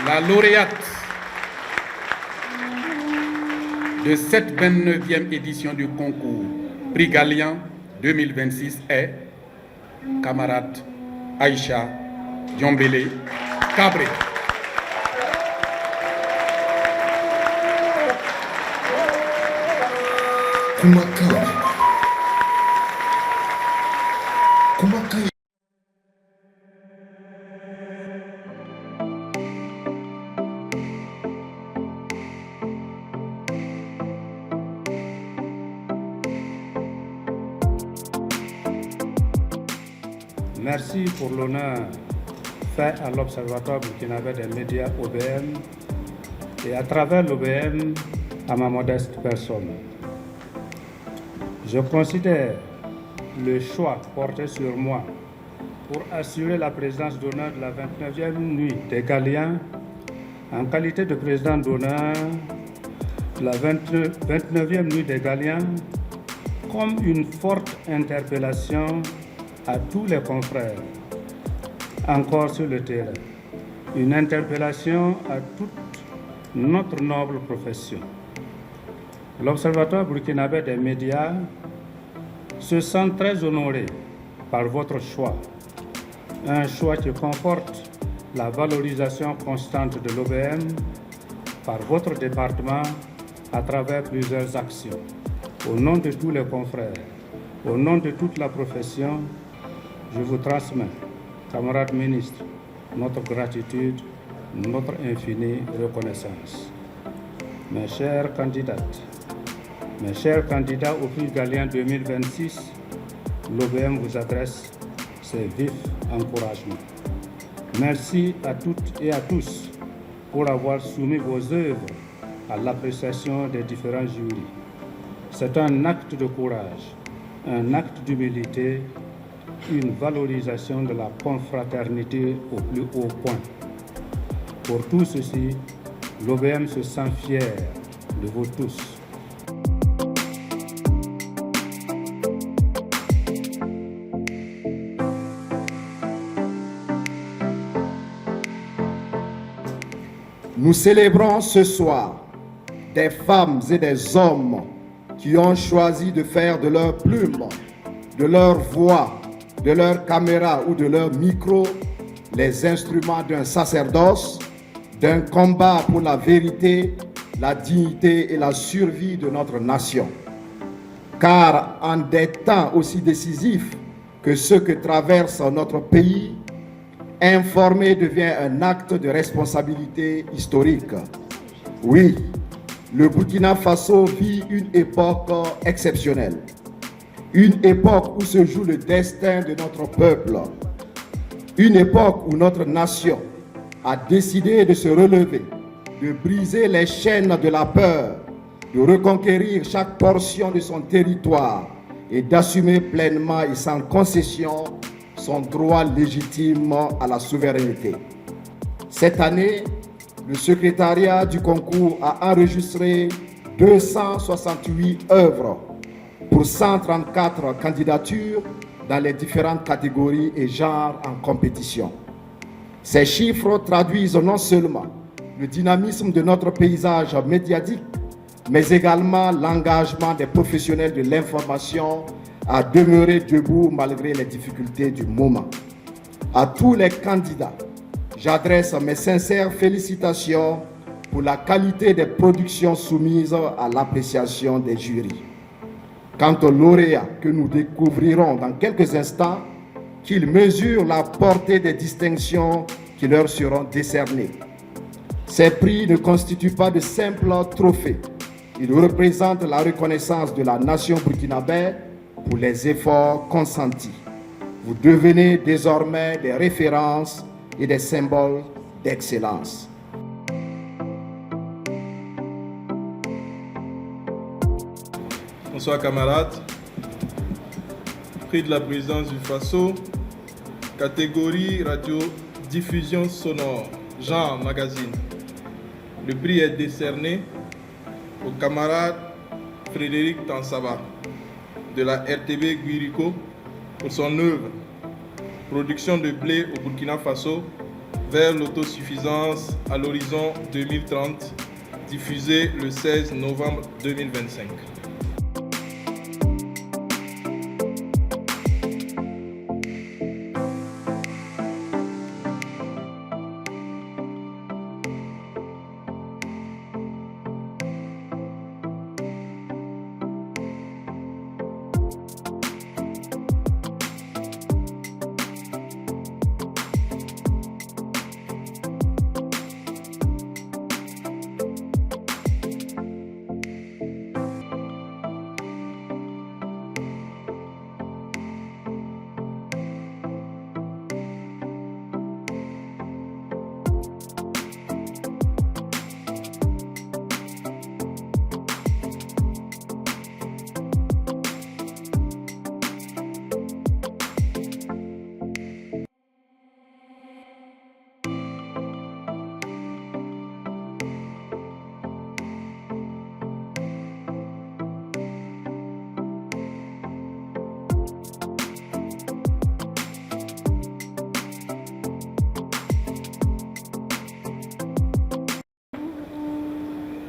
La lauréate de cette 29e édition du concours Prix Gallian 2026 est camarade Aïcha Diombélé Cabré. Merci pour l'honneur fait à l'Observatoire burkinabé des médias OBM et à travers l'OBM à ma modeste personne. Je considère le choix porté sur moi pour assurer la présidence d'honneur de la 29e nuit des Galliens en qualité de président d'honneur de la 29e nuit des Galliens comme une forte interpellation à tous les confrères encore sur le terrain, une interpellation à toute notre noble profession. L'Observatoire burkinabé des médias se sent très honoré par votre choix, un choix qui comporte la valorisation constante de l'OBM par votre département à travers plusieurs actions. Au nom de tous les confrères, au nom de toute la profession, je vous transmets, camarades ministres, notre gratitude, notre infinie reconnaissance. Mes chers candidates, mes chers candidats au Prix Gallian 2026, l'OBM vous adresse ses vifs encouragements. Merci à toutes et à tous pour avoir soumis vos œuvres à l'appréciation des différents jurys. C'est un acte de courage, un acte d'humilité, une valorisation de la confraternité au plus haut point. Pour tout ceci, l'OBM se sent fier de vous tous. Nous célébrons ce soir des femmes et des hommes qui ont choisi de faire de leur plume, de leur voix, de leur caméra ou de leur micro les instruments d'un sacerdoce, d'un combat pour la vérité, la dignité et la survie de notre nation. Car en des temps aussi décisifs que ceux que traverse notre pays, informer devient un acte de responsabilité historique. Oui, le Burkina Faso vit une époque exceptionnelle. Une époque où se joue le destin de notre peuple. Une époque où notre nation a décidé de se relever, de briser les chaînes de la peur, de reconquérir chaque portion de son territoire et d'assumer pleinement et sans concession son droit légitime à la souveraineté. Cette année, le secrétariat du concours a enregistré 268 œuvres pour 134 candidatures dans les différentes catégories et genres en compétition. Ces chiffres traduisent non seulement le dynamisme de notre paysage médiatique, mais également l'engagement des professionnels de l'information à demeurer debout malgré les difficultés du moment. À tous les candidats, j'adresse mes sincères félicitations pour la qualité des productions soumises à l'appréciation des jurys. Quant aux lauréats que nous découvrirons dans quelques instants, qu'ils mesurent la portée des distinctions qui leur seront décernées. Ces prix ne constituent pas de simples trophées. Ils représentent la reconnaissance de la nation burkinabé pour les efforts consentis. Vous devenez désormais des références et des symboles d'excellence. Bonsoir camarades. Prix de la présidence du Faso, catégorie radio-diffusion sonore, genre magazine. Le prix est décerné au camarade Frédéric Tansaba de la RTB Guirico pour son œuvre Production de blé au Burkina Faso vers l'autosuffisance à l'horizon 2030, diffusé le 16 novembre 2025.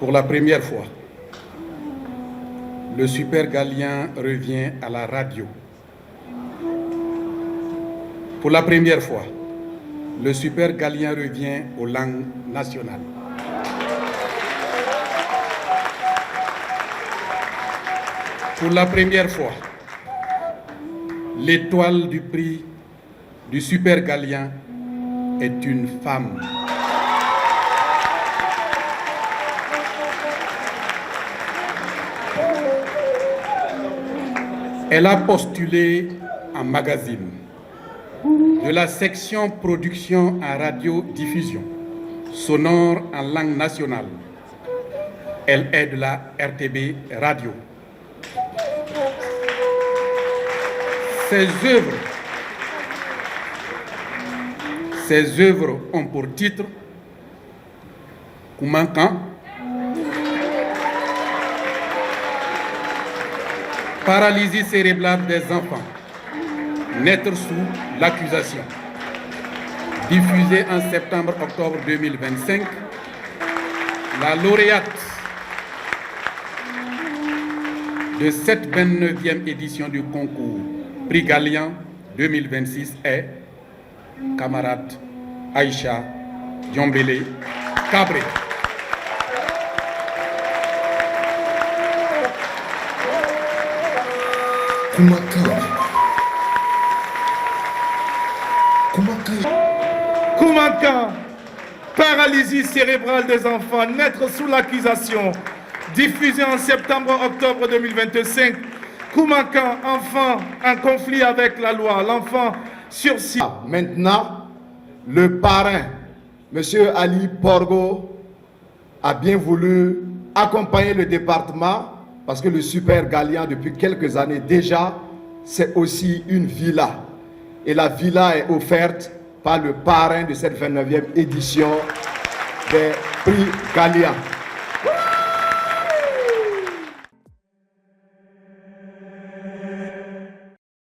Pour la première fois, le Super Galien revient à la radio. Pour la première fois, le Super Galien revient aux langues nationales. Pour la première fois, l'étoile du prix du Super Galien est une femme. Elle a postulé en magazine de la section production en radiodiffusion sonore en langue nationale. Elle est de la RTB Radio. Ses œuvres ont pour titre Koumankan, paralysie cérébrale des enfants, naître sous l'accusation. Diffusée en septembre-octobre 2025, la lauréate de cette 29e édition du concours Prix Galien 2026 est camarade Aïcha Diombélé Cabré. Koumankan, paralysie cérébrale des enfants, naître sous l'accusation, diffusé en septembre-octobre 2025. Koumankan, enfant en conflit avec la loi, l'enfant sursis. Maintenant, le parrain, M. Ali Porgo, a bien voulu accompagner le département parce que le Super Galien, depuis quelques années déjà, c'est aussi une villa. Et la villa est offerte par le parrain de cette 29e édition des Prix Galien.